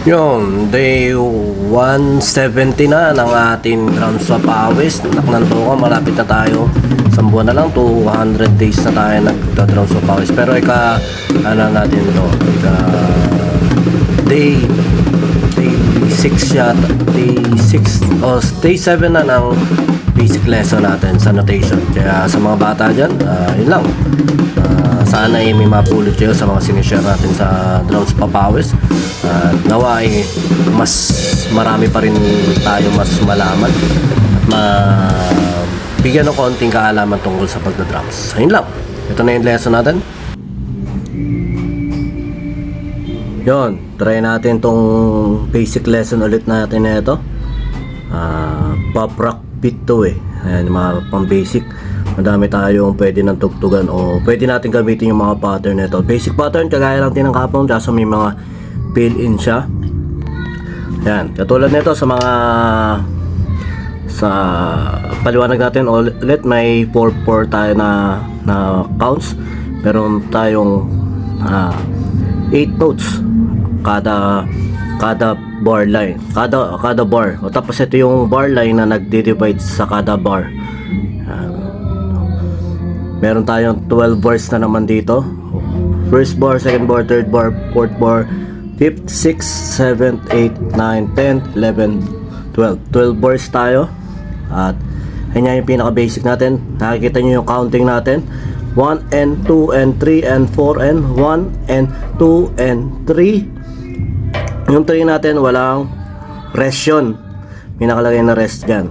Yun, day 170 na ng ating drums swap awis. Naknanto ko, malapit na tayo. Isang buwan na lang, 200 days na tayo nagda-drum swap awis. Pero ano natin to, day 6 yata, day 6 o day 7 na ng basic lesson natin sa notation. Kaya sa mga bata dyan, yun lang. Sana may mapulot kayo sa mga sinishare natin sa drums papawis. At nawa mas marami pa rin tayo mas malaman at bigyan ng konting kaalaman tungkol sa pagdadrums. Ayun lang. Ito na yung lesson natin. Yon, try natin tong basic lesson ulit natin na ito. Pop rock beat to Ayan, mga pang basic. Madami tayong pwede ng tugtugan o pwede natin gamitin yung mga pattern nito. Basic pattern, kagaya lang din ng kapong, kaso may mga fill-in siya. Ayan, katulad nito sa paliwanag natin ulit, may 4-4 tayo na counts. Meron tayong 8 notes kada bar line, kada bar. O tapos ito yung bar line na nagdi-divide sa kada bar. Meron tayong 12 bars na naman dito. First bar, second bar, third bar, fourth bar, 5th, 6th, 7th, 8th, 9th, 10th, 11th, 12. 12 bars tayo. At yan yung pinaka basic natin. Nakikita nyo yung counting natin. 1 and 2 and 3 and 4 and 1 and 2 and 3. Yung 3 natin walang rest yun. May nakalagay na rest dyan.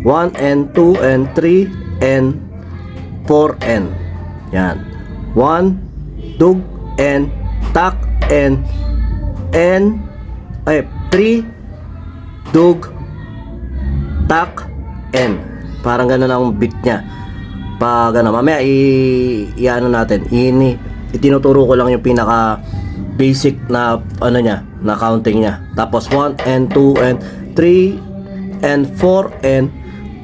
1 and 2 and 3 and 4N. Yan. 1, dug, N, tak, N, 3, dug, tak, N. Parang gano'n ang beat niya. Pag ano, mamaya i-ano natin. Itinuturo ko lang yung pinaka basic na ano niya, na counting niya. Tapos 1 and 2 and 3 and 4 and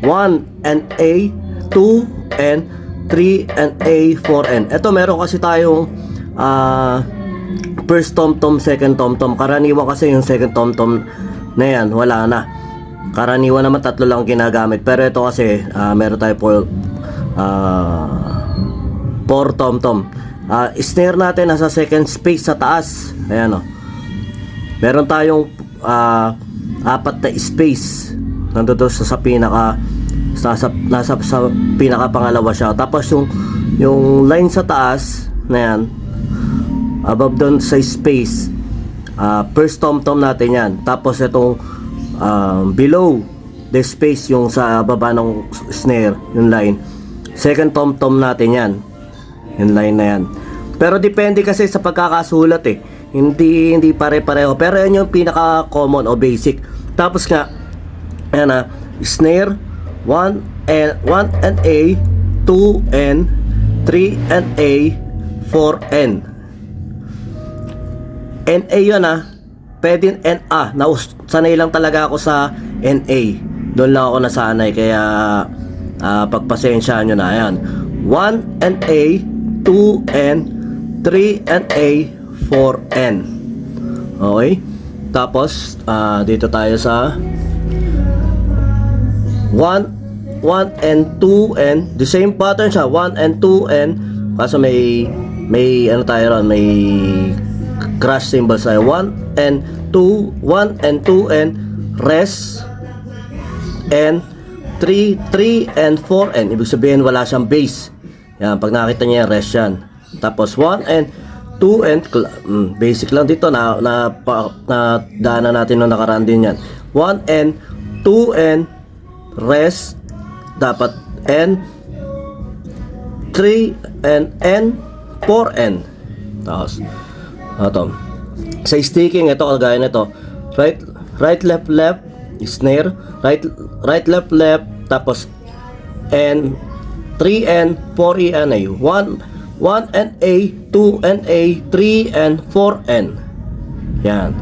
1 and A, 2 and 3 and A, 4 and. Ito meron kasi tayong first tom-tom, second tom-tom. Karaniwan kasi yung second tom-tom na yan, wala na. Karaniwan naman tatlo lang ginagamit. Pero ito kasi meron tayo four tom-tom. Snare natin nasa second space sa taas. Ayan o. Meron tayong 4 na space. Nandito sa pinaka nasa sa pinaka pangalawa siya. Tapos yung line sa taas na yan, above doon sa space, first tom-tom natin yan. Tapos itong below the space, yung sa baba ng snare, yung line, second tom-tom natin yan, yung line na yan. Pero depende kasi sa pagkakasulat hindi pare-pareho, pero yan yung pinaka common o basic. Tapos nga ayan snare 1 and A, 2 and 3 and A, 4 N. NA yun pwede NA. Sanay lang talaga ako sa NA. Doon lang ako nasanay, kaya pagpasensyaan nyo na. Ayan, 1 and A, 2 and 3 and A, 4 N. Okay. Tapos dito tayo sa 1 and 2 and the same pattern siya, 1 and 2 and kaso may ano tayo ron, may crash symbol sa 1 and 2 and rest and 3 and 4 and ibig sabihin wala siyang bass. Yan, pag nakita niya rest yan. Tapos 1 and 2 and basic lang dito na daanan natin nung nakaraan din yan. 1 and 2 and rest dapat N, 3 and N, 4 N. Tapos ito sa sticking, ito kagaya nito, right left snare, right left, tapos N, 3 N, 4 E N A, 1 and A, 2 and A, 3 and 4 N. Yan,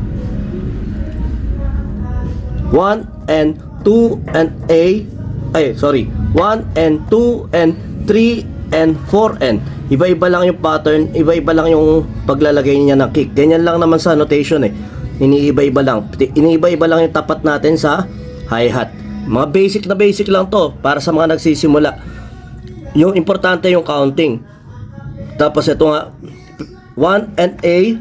1 and 2 and A, 1 and 2 and 3 and 4 and iba-iba lang yung pattern, iba-iba lang yung paglalagay niya ng kick. Ganyan lang naman sa notation iniiba-iba lang. Iniiba-iba lang yung tapat natin sa hi-hat. Mga basic lang to para sa mga nagsisimula. Yung importante yung counting. Tapos ito nga 1 and A,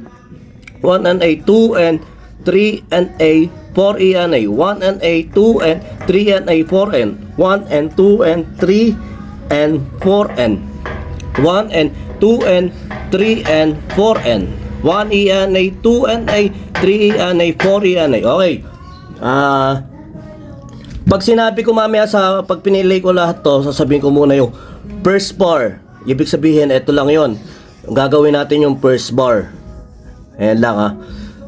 1 and A, 2 and 3 and A, 4 E and A, 1 and A, 2 and 3 and A, 4 N, 1 and 2 and 3 and 4 N, 1 and 2 and 3 and 4 N, 1 E and A, 2 and A, 3 E and A, 4 E and A. Okay. Pag sinabi ko mamaya pag pinili ko lahat to, sasabihin ko muna yung first bar. Ibig sabihin, ito lang yon. Gagawin natin yung first bar. Ayan lang ha.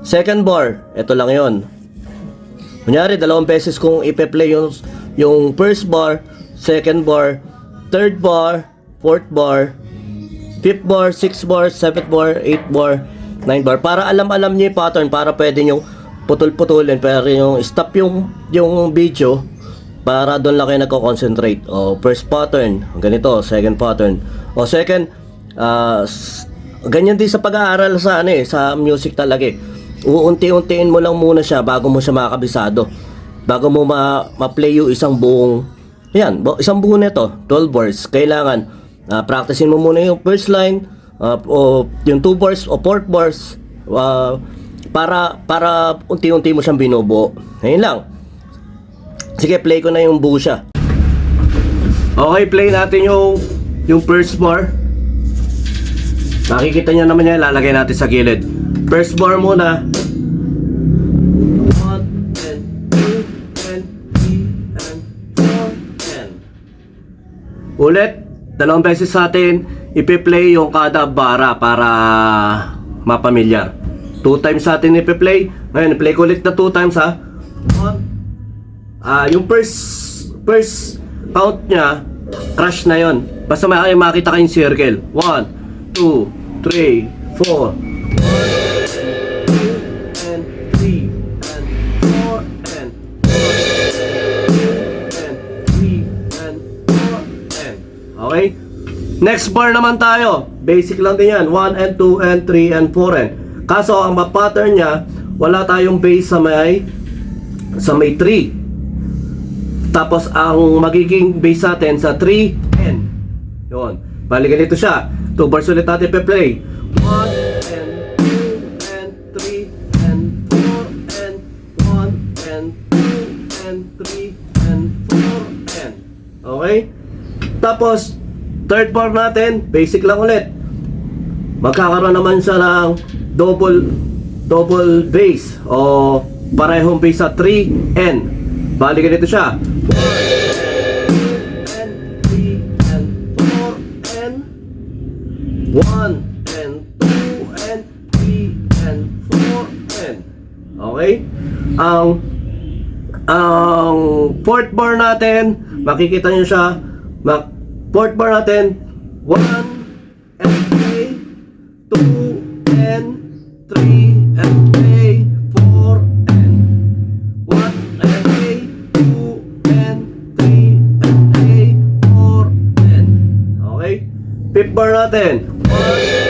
Second bar, ito lang yon. Kunyari, 2 beses kung ipe-play yung first bar, second bar, third bar, fourth bar, fifth bar, sixth bar, seventh bar, eighth bar, 9 bar. Para alam-alam niyo yung pattern, para pwede nyo putol-putulin, pero yung stop yung video, para doon lang kayo nagko-concentrate. O, first pattern, ganito, second pattern. O, second, ganyan din sa pag-aaral sa sa music talaga eh. Uunti-untiin mo lang muna siya bago mo siya makakabisado. Bago mo ma-play yung isang buong, isang buo nito, 12 bars. Kailangan practicein mo muna yung first line, o yung 2 bars o 4 bars, para unti-unti mo siyang binubuo. Ayun lang. Sige, play ko na yung buo siya. Okay, play natin yung first bar. Nakikita nyo naman yan, lalagay natin sa gilid. First bar muna. 1 and 2 and 3 and 4 and ulit, 2 beses sa atin ipi-play yung kada bara para mapamilyar. 2 times sa atin ipi-play. Ngayon, play ko ulit na 2 times ha. 1. Yung first count nya, crush na yon. Basta makita kayong circle. 1, 2, 3, 4. 1 and 2 and 3 and 4 and 3 and 4 and. Okay? Next bar naman tayo. Basic lang din yan. 1 and 2 and 3 and 4 and. Kaso ang pattern nya, wala tayong base sa may 3. Tapos ang magiging base natin sa 3N. Yun. Bali ganito siya. 2 bars ulit natin pe-play. 1 and 2 and 3 and 4 and 1 and 2 and 3 and 4 and. Okay? Tapos third bar natin, basic lang ulit. Magkakaroon naman siya ng double bass o parehong bass sa 3N. Bali ganito siya. 1 and 3 and 4 and 1 and 2 and 3 and 4 and. Okay? Ang fourth bar natin, makikita nyo siya. Fourth bar natin, 1 and 3, 2 and 3 and 4 and 1 and 2 and 3 and 4 and. Okay? Fifth bar natin, 1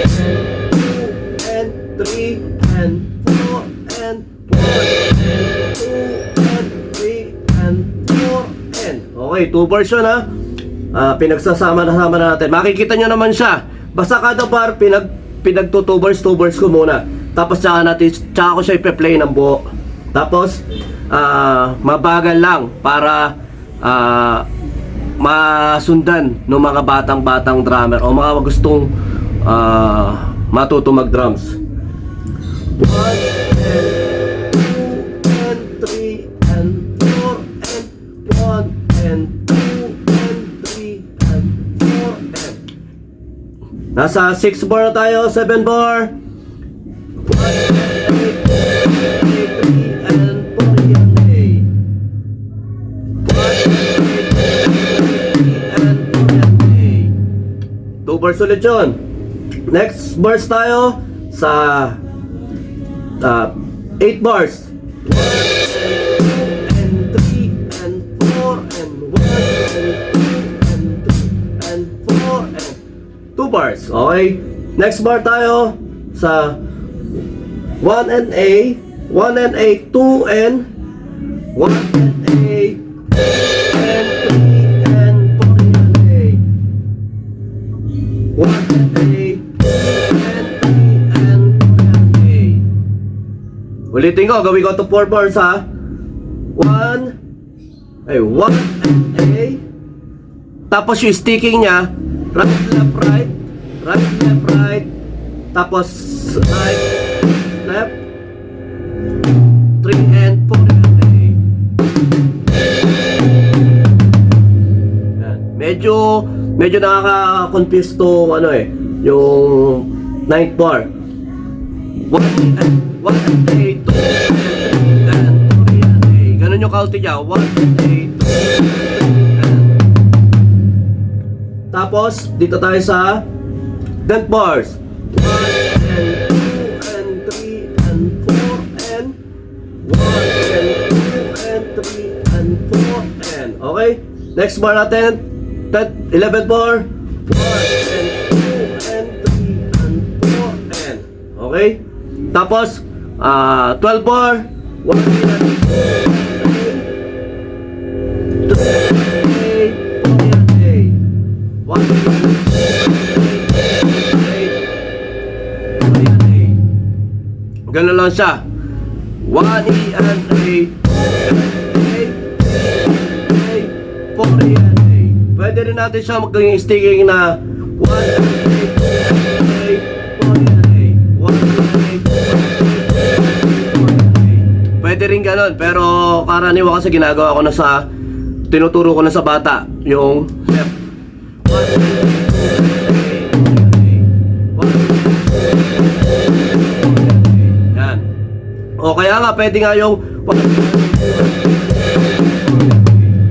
and 2 and 3 and 4 and 1 and 2 and 3 and 4 and. Okay, 2 bars yun ha. Pinagsasama na natin. Makikita nyo naman siya. Basta kada bar pinagto 2 bars ko muna. Tapos tsaka ko siya ipe-play ng buo. Tapos mabagal lang para masundan ng mga batang drummer o mga gustong matuto mag-drums. 1 and 2 and 3 and 4 and 1 and 2 nasa 6 bar na tayo, 7 bar. 1 and 3 and 4 and 2 bars ulit yun. Next bars tayo sa 8 bars. 1 and 3 and 4 and 1 and 2 and 3 and 4 and 2 bars. Okay? Next bar tayo sa 1 and A, 1 1 and A, 2 and 1 and A, and 3 and 4 and A. 1 and A, and 3 and 4 and A. Ulitin ko, gawin ko ito 4 bars ha. 1 and A. Tapos yung sticking niya, right, left, right, right, left, right. Tapos right, left, 3 and 4 and A. Yan. Medyo nakaka-confuse to ano eh, yung 9th bar. 1 and A, 2 and 3 and A. Ganun yung counting niya. 1 and A, 2 and tapos, dito tayo sa 10th bars. 1 and 2 and 3 and 4 and 1 and 2 and 3 and 4 and okay? Next bar natin, 11th bar. 1 and 2 and 3 and 4 and okay? Tapos, 12 bar. 1 and 2 and 3 ganun lang siya. 1 E and A, 4 E and A. Pwede rin natin siya maging sticking na 1 and A, 4 and A, 1 and A. Pwede rin ganun, pero karaniwan kasi ginagawa ko na sa tinuturo ko na sa bata yung step. Yan. O kaya nga pwede nga yung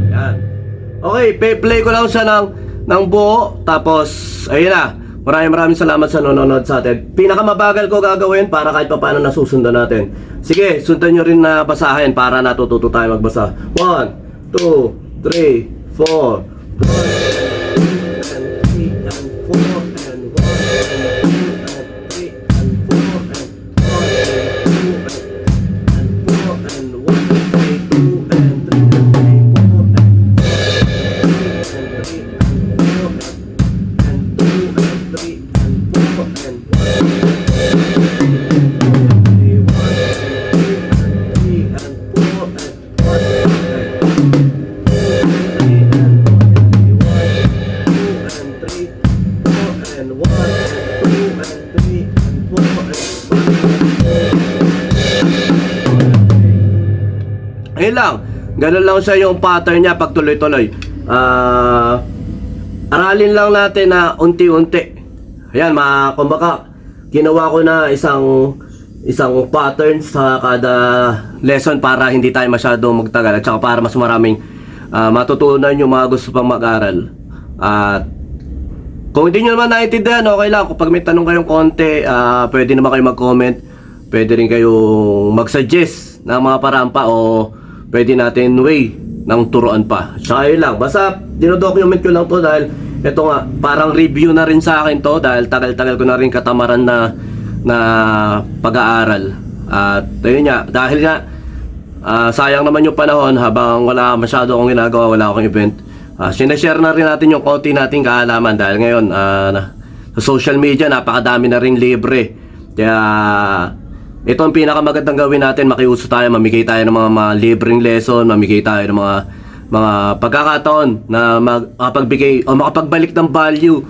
yan. Okay, play ko lang siya ng buo. Tapos ayun na. Maraming salamat sa nanonood sa atin. Pinakamabagal ko gagawin para kahit paano nasusundan natin. Sige, sundan nyo rin na basahin para natututo tayo magbasa. 1, 2, 3, 4, ayun lang, ganun lang siya yung pattern niya pag tuloy-tuloy. Aralin lang natin na unti-unti. Ayan, kumbaga, ginawa ko na isang pattern sa kada lesson para hindi tayo masyadong magtagal at saka para mas maraming matutunan yung mga gusto pang mag-aral. At kung hindi nyo naman naiintindihan, okay lang. Kung pag may tanong kayong konti, pwede naman kayo mag-comment. Pwede rin kayong mag-suggest ng mga paraan pa o pwede natin way ng turuan pa. Tsaka yun lang. Basta dinodocument ko lang to dahil ito nga, parang review na rin sa akin to dahil tagal-tagal ko na rin katamaran na pag-aaral. At ayun nga, dahil nga sayang naman yung panahon habang wala masyado akong ginagawa, wala akong event. Sinashare na rin natin yung konti nating kaalaman dahil ngayon sa social media napakadami na rin libre. Kaya ito ang pinakamagandang gawin natin, makiuso tayo, mamigay tayo ng mga libreng lesson, mamigay tayo ng mga pagkakataon na makapagbigay o makapagbalik ng value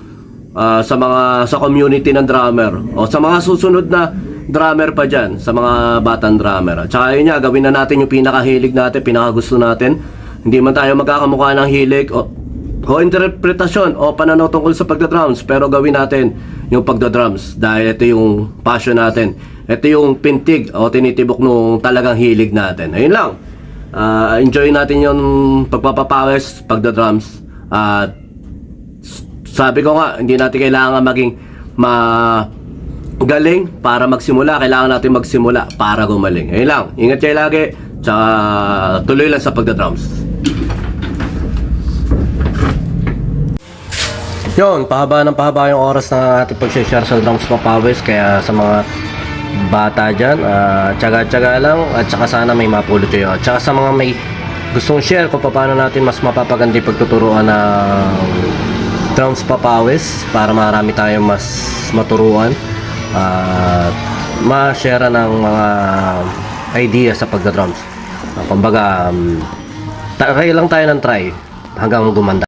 sa community ng drummer o sa mga susunod na drummer pa dyan, sa mga batang drummer. Tsaka yun nga, gawin na natin yung pinakahilig natin, pinakagusto natin. Hindi man tayo magkakamukha ng hilig o interpretasyon o pananaw tungkol sa pagdadrums, pero gawin natin yung pagdadrums dahil ito yung passion natin. Ito yung pintig o tinitibok nung talagang hilig natin. Ayun lang. Enjoy natin yung pagpapapawis, pagdadrums. At sabi ko nga, hindi natin kailangan maging galing para magsimula. Kailangan natin magsimula para gumaling. Ayun lang. Ingat kayo lagi. Tsaka tuloy lang sa pagdadrums. Yun, pahaba ng pahaba yung oras na ating pag-share sa drums papawis. Kaya sa mga bata dyan, tsaga-tsaga lang at saka sana may mapulot kayo. At saka sa mga may gustong share kung paano natin mas mapapaganda yung pagtuturuan ng drums papawis para marami tayong mas maturuan at ma-share ng mga idea sa pagda-drums. Kumbaga, kayo lang tayo ng try hanggang gumanda.